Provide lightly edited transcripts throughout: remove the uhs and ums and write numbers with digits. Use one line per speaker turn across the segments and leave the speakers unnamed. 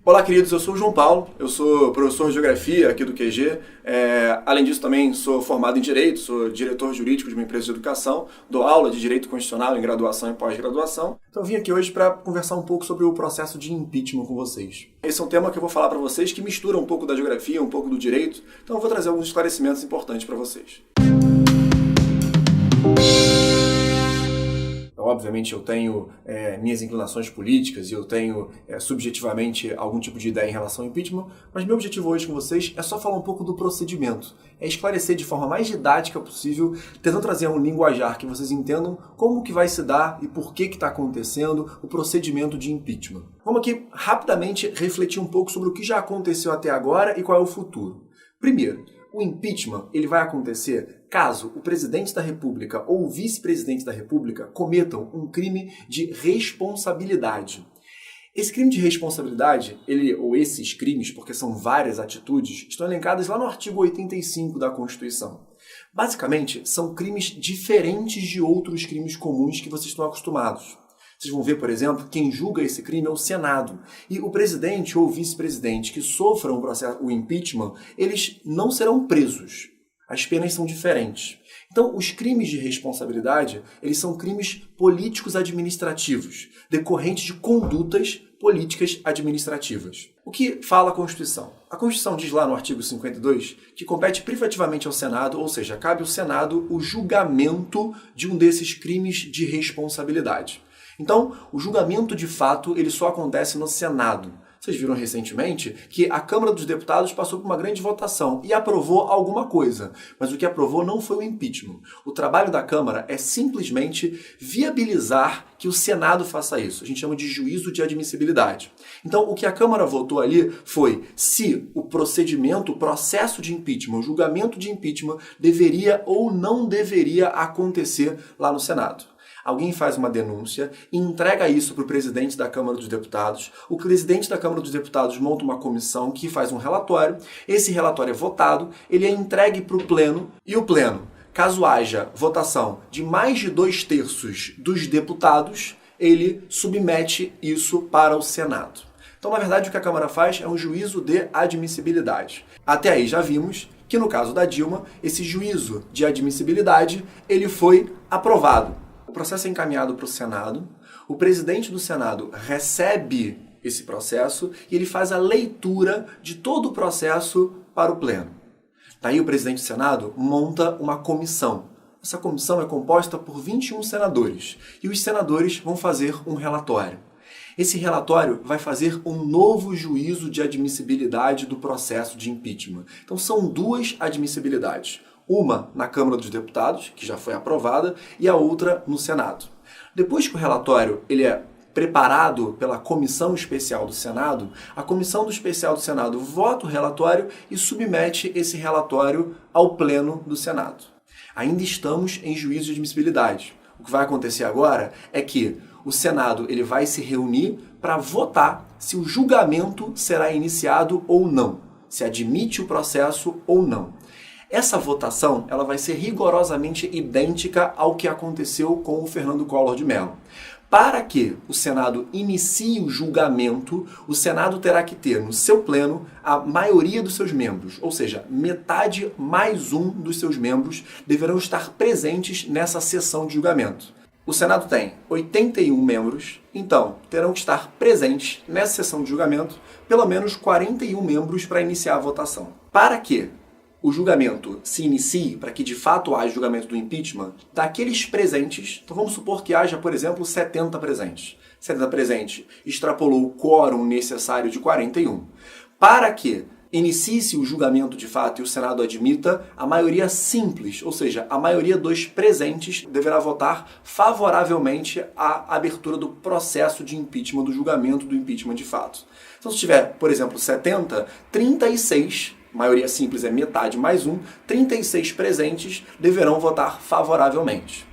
Olá, queridos, eu sou o João Paulo, eu sou professor de Geografia aqui do QG, além disso também sou formado em Direito, sou diretor jurídico de uma empresa de educação, dou aula de Direito Constitucional em graduação e pós-graduação. Então eu vim aqui hoje para conversar um pouco sobre o processo de impeachment com vocês. Esse é um tema que eu vou falar para vocês que mistura um pouco da geografia, um pouco do direito, então eu vou trazer alguns esclarecimentos importantes para vocês. Obviamente eu tenho minhas inclinações políticas e eu tenho subjetivamente algum tipo de ideia em relação ao impeachment, mas meu objetivo hoje com vocês é só falar um pouco do procedimento, é esclarecer de forma mais didática possível, tentando trazer um linguajar que vocês entendam como que vai se dar e por que está acontecendo o procedimento de impeachment. Vamos aqui rapidamente refletir um pouco sobre o que já aconteceu até agora e qual é o futuro. Primeiro, o impeachment ele vai acontecer caso o presidente da República ou o vice-presidente da República cometam um crime de responsabilidade. Esse crime de responsabilidade, ou esses crimes, porque são várias atitudes, estão elencadas lá no artigo 85 da Constituição. Basicamente, são crimes diferentes de outros crimes comuns que vocês estão acostumados. Vocês vão ver, por exemplo, quem julga esse crime é o Senado. E o presidente ou o vice-presidente que sofram o impeachment, eles não serão presos. As penas são diferentes. Então, os crimes de responsabilidade, eles são crimes políticos administrativos, decorrentes de condutas políticas administrativas. O que fala a Constituição? A Constituição diz lá no artigo 52 que compete privativamente ao Senado, ou seja, cabe ao Senado o julgamento de um desses crimes de responsabilidade. Então, o julgamento de fato ele só acontece no Senado. Vocês viram recentemente que a Câmara dos Deputados passou por uma grande votação e aprovou alguma coisa, mas o que aprovou não foi o impeachment. O trabalho da Câmara é simplesmente viabilizar que o Senado faça isso. A gente chama de juízo de admissibilidade. Então, o que a Câmara votou ali foi se o procedimento, o processo de impeachment, o julgamento de impeachment deveria ou não deveria acontecer lá no Senado. Alguém faz uma denúncia e entrega isso para o presidente da Câmara dos Deputados. O presidente da Câmara dos Deputados monta uma comissão que faz um relatório. Esse relatório é votado, ele é entregue para o Pleno e o Pleno, caso haja votação de mais de 2/3 dos deputados, ele submete isso para o Senado. Então, na verdade, o que a Câmara faz é um juízo de admissibilidade. Até aí já vimos que no caso da Dilma, esse juízo de admissibilidade ele foi aprovado. O processo é encaminhado para o Senado, o presidente do Senado recebe esse processo e ele faz a leitura de todo o processo para o Pleno. Daí o presidente do Senado monta uma comissão. Essa comissão é composta por 21 senadores e os senadores vão fazer um relatório. Esse relatório vai fazer um novo juízo de admissibilidade do processo de impeachment. Então são duas admissibilidades. Uma na Câmara dos Deputados, que já foi aprovada, e a outra no Senado. Depois que o relatório ele é preparado pela Comissão Especial do Senado, a Comissão Especial do Senado vota o relatório e submete esse relatório ao Pleno do Senado. Ainda estamos em juízo de admissibilidade. O que vai acontecer agora é que o Senado ele vai se reunir para votar se o julgamento será iniciado ou não, se admite o processo ou não. Essa votação ela vai ser rigorosamente idêntica ao que aconteceu com o Fernando Collor de Mello. Para que o Senado inicie o julgamento, o Senado terá que ter no seu pleno a maioria dos seus membros, ou seja, metade mais um dos seus membros deverão estar presentes nessa sessão de julgamento. O Senado tem 81 membros, então terão que estar presentes nessa sessão de julgamento pelo menos 41 membros para iniciar a votação. Para que o julgamento se inicie, para que de fato haja julgamento do impeachment, daqueles presentes, então vamos supor que haja, por exemplo, 70 presentes. 70 presentes extrapolou o quórum necessário de 41. Para que inicie-se o julgamento de fato e o Senado admita, a maioria simples, ou seja, a maioria dos presentes deverá votar favoravelmente à abertura do processo de impeachment, do julgamento do impeachment de fato. Então se tiver, por exemplo, 70, 36... maioria simples é metade mais um, 36 presentes deverão votar favoravelmente.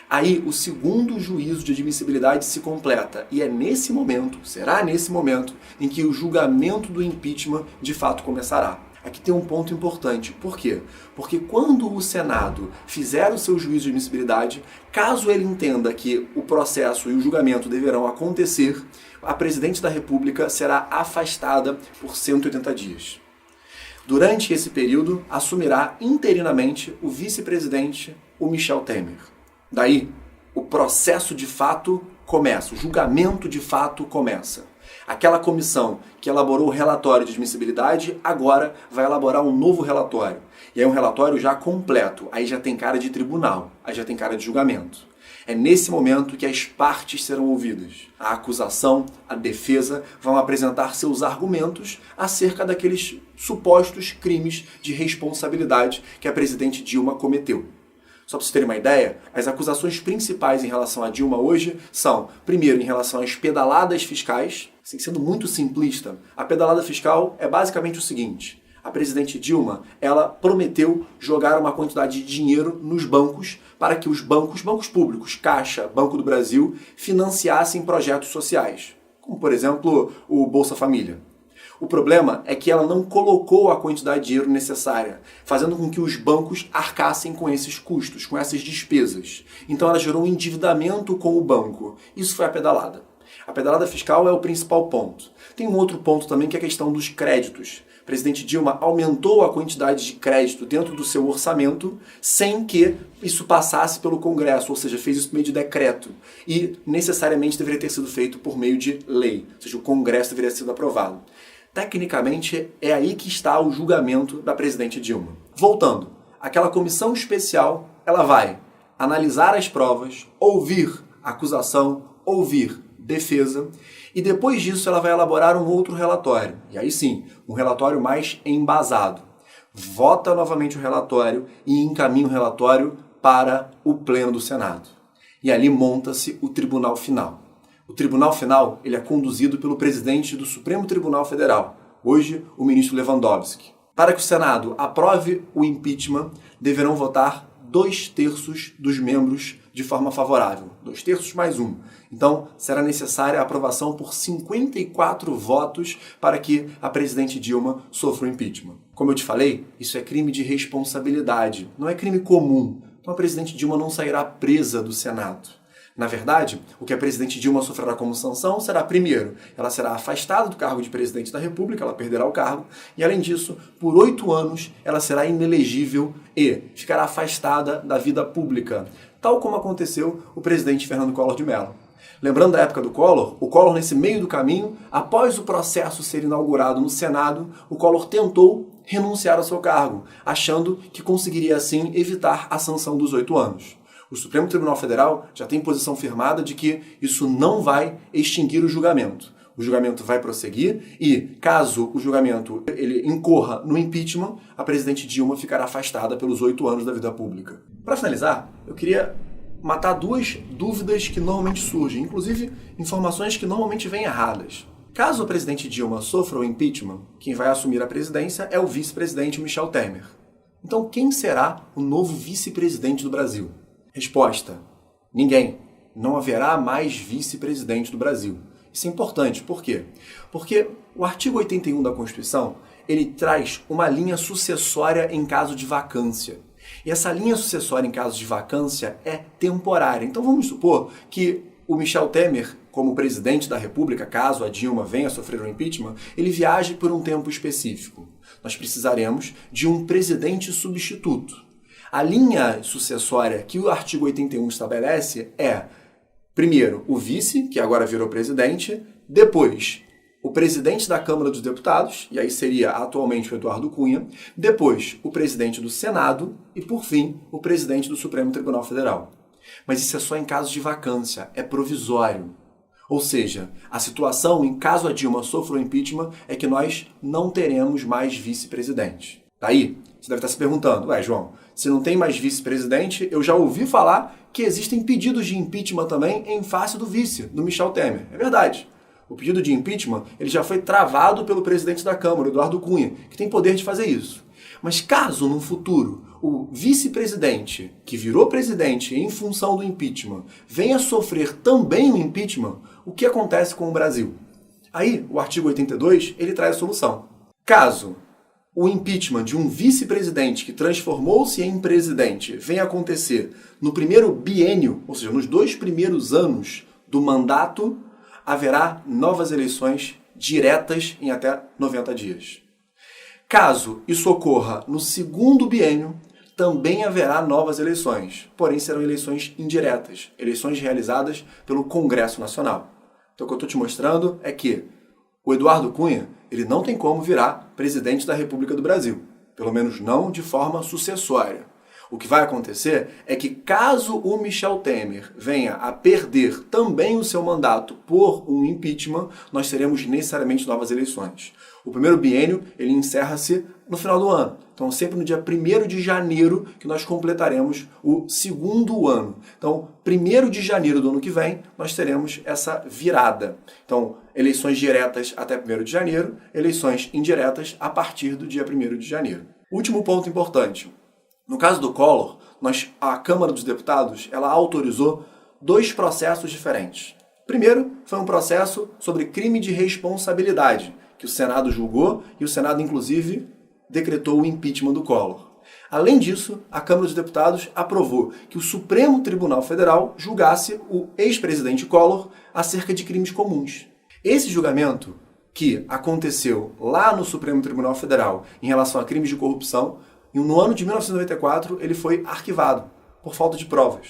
Aí o segundo juízo de admissibilidade se completa e é nesse momento, será nesse momento, em que o julgamento do impeachment de fato começará. Aqui tem um ponto importante. Por quê? Porque quando o Senado fizer o seu juízo de admissibilidade, caso ele entenda que o processo e o julgamento deverão acontecer, a presidente da República será afastada por 180 dias. Durante esse período, assumirá interinamente o vice-presidente, o Michel Temer. Daí, o processo de fato começa, o julgamento de fato começa. Aquela comissão que elaborou o relatório de admissibilidade, agora vai elaborar um novo relatório. E aí um relatório já completo, aí já tem cara de tribunal, aí já tem cara de julgamento. É nesse momento que as partes serão ouvidas. A acusação, a defesa vão apresentar seus argumentos acerca daqueles supostos crimes de responsabilidade que a presidente Dilma cometeu. Só para vocês terem uma ideia, as acusações principais em relação a Dilma hoje são, primeiro, em relação às pedaladas fiscais. Assim, sendo muito simplista, a pedalada fiscal é basicamente o seguinte: a presidente Dilma, ela prometeu jogar uma quantidade de dinheiro nos bancos para que os bancos públicos, Caixa, Banco do Brasil, financiassem projetos sociais, como, por exemplo, o Bolsa Família. O problema é que ela não colocou a quantidade de dinheiro necessária, fazendo com que os bancos arcassem com esses custos, com essas despesas. Então ela gerou um endividamento com o banco. Isso foi a pedalada. A pedalada fiscal é o principal ponto. Tem um outro ponto também que é a questão dos créditos. A presidente Dilma aumentou a quantidade de crédito dentro do seu orçamento sem que isso passasse pelo Congresso, ou seja, fez isso por meio de decreto. E necessariamente deveria ter sido feito por meio de lei, ou seja, o Congresso deveria ter sido aprovado. Tecnicamente, é aí que está o julgamento da presidente Dilma. Voltando, aquela comissão especial, ela vai analisar as provas, ouvir acusação, ouvir defesa, e depois disso ela vai elaborar um outro relatório. E aí sim, um relatório mais embasado. Vota novamente o relatório e encaminha o relatório para o Pleno do Senado. E ali monta-se o Tribunal Final. O Tribunal Final ele é conduzido pelo presidente do Supremo Tribunal Federal, hoje o ministro Lewandowski. Para que o Senado aprove o impeachment, deverão votar 2/3 dos membros de forma favorável. 2/3 mais 1. Então, será necessária a aprovação por 54 votos para que a presidente Dilma sofra o impeachment. Como eu te falei, isso é crime de responsabilidade, não é crime comum. Então, a presidente Dilma não sairá presa do Senado. Na verdade, o que a presidente Dilma sofrerá como sanção será, primeiro, ela será afastada do cargo de presidente da República, ela perderá o cargo, e além disso, por 8 anos, ela será inelegível e ficará afastada da vida pública, tal como aconteceu o presidente Fernando Collor de Mello. Lembrando da época do Collor, o Collor, nesse meio do caminho, após o processo ser inaugurado no Senado, o Collor tentou renunciar ao seu cargo, achando que conseguiria assim evitar a sanção dos 8 anos. O Supremo Tribunal Federal já tem posição firmada de que isso não vai extinguir o julgamento. O julgamento vai prosseguir e, caso o julgamento ele incorra no impeachment, a presidente Dilma ficará afastada pelos 8 anos da vida pública. Para finalizar, eu queria matar 2 dúvidas que normalmente surgem, inclusive informações que normalmente vêm erradas. Caso a presidente Dilma sofra o impeachment, quem vai assumir a presidência é o vice-presidente Michel Temer. Então, quem será o novo vice-presidente do Brasil? Resposta: ninguém. Não haverá mais vice-presidente do Brasil. Isso é importante. Por quê? Porque o artigo 81 da Constituição, ele traz uma linha sucessória em caso de vacância. E essa linha sucessória em caso de vacância é temporária. Então vamos supor que o Michel Temer, como presidente da República, caso a Dilma venha a sofrer um impeachment, ele viaje por um tempo específico. Nós precisaremos de um presidente substituto. A linha sucessória que o artigo 81 estabelece é, primeiro, o vice, que agora virou presidente, depois, o presidente da Câmara dos Deputados, e aí seria atualmente o Eduardo Cunha, depois, o presidente do Senado e, por fim, o presidente do Supremo Tribunal Federal. Mas isso é só em caso de vacância, é provisório. Ou seja, a situação, em caso a Dilma sofra o impeachment, é que nós não teremos mais vice-presidente. Daí, você deve estar se perguntando, João, se não tem mais vice-presidente, eu já ouvi falar que existem pedidos de impeachment também em face do vice, do Michel Temer. É verdade. O pedido de impeachment ele já foi travado pelo presidente da Câmara, Eduardo Cunha, que tem poder de fazer isso. Mas caso, no futuro, o vice-presidente, que virou presidente em função do impeachment, venha sofrer também o impeachment, o que acontece com o Brasil? Aí, o artigo 82, ele traz a solução. Caso o impeachment de um vice-presidente que transformou-se em presidente venha acontecer no primeiro biênio, ou seja, nos 2 primeiros anos do mandato, haverá novas eleições diretas em até 90 dias. Caso isso ocorra no segundo biênio, também haverá novas eleições, porém serão eleições indiretas, eleições realizadas pelo Congresso Nacional. Então o que eu estou te mostrando é que o Eduardo Cunha, ele não tem como virar presidente da República do Brasil, pelo menos não de forma sucessória. O que vai acontecer é que caso o Michel Temer venha a perder também o seu mandato por um impeachment, nós teremos necessariamente novas eleições. O primeiro biênio, ele encerra-se no final do ano. Então, sempre no dia 1º de janeiro que nós completaremos o segundo ano. Então, 1º de janeiro do ano que vem, nós teremos essa virada. Então, eleições diretas até 1º de janeiro, eleições indiretas a partir do dia 1º de janeiro. Último ponto importante. No caso do Collor, a Câmara dos Deputados ela autorizou 2 processos diferentes. Primeiro, foi um processo sobre crime de responsabilidade, que o Senado julgou e o Senado, inclusive, decretou o impeachment do Collor. Além disso, a Câmara dos Deputados aprovou que o Supremo Tribunal Federal julgasse o ex-presidente Collor acerca de crimes comuns. Esse julgamento, que aconteceu lá no Supremo Tribunal Federal em relação a crimes de corrupção, no ano de 1994, ele foi arquivado por falta de provas.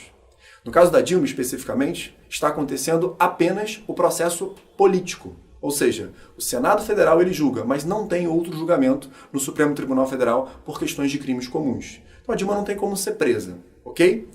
No caso da Dilma, especificamente, está acontecendo apenas o processo político. Ou seja, o Senado Federal ele julga, mas não tem outro julgamento no Supremo Tribunal Federal por questões de crimes comuns. Então a Dilma não tem como ser presa, ok?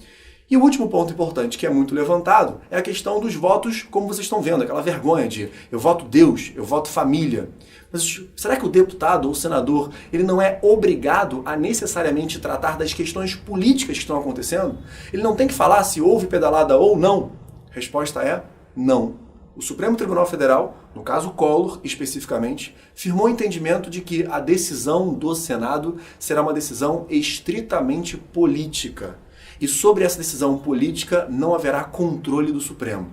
E o último ponto importante que é muito levantado é a questão dos votos, como vocês estão vendo, aquela vergonha de eu voto Deus, eu voto família. Mas será que o deputado ou o senador ele não é obrigado a necessariamente tratar das questões políticas que estão acontecendo? Ele não tem que falar se houve pedalada ou não? A resposta é não. O Supremo Tribunal Federal, no caso Collor especificamente, firmou o entendimento de que a decisão do Senado será uma decisão estritamente política. E sobre essa decisão política não haverá controle do Supremo.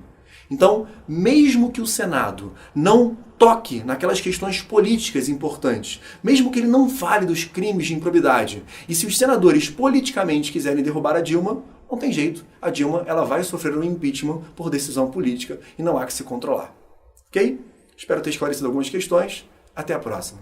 Então, mesmo que o Senado não toque naquelas questões políticas importantes, mesmo que ele não fale dos crimes de improbidade, e se os senadores politicamente quiserem derrubar a Dilma, não tem jeito, a Dilma ela vai sofrer um impeachment por decisão política e não há que se controlar. Ok? Espero ter esclarecido algumas questões. Até a próxima.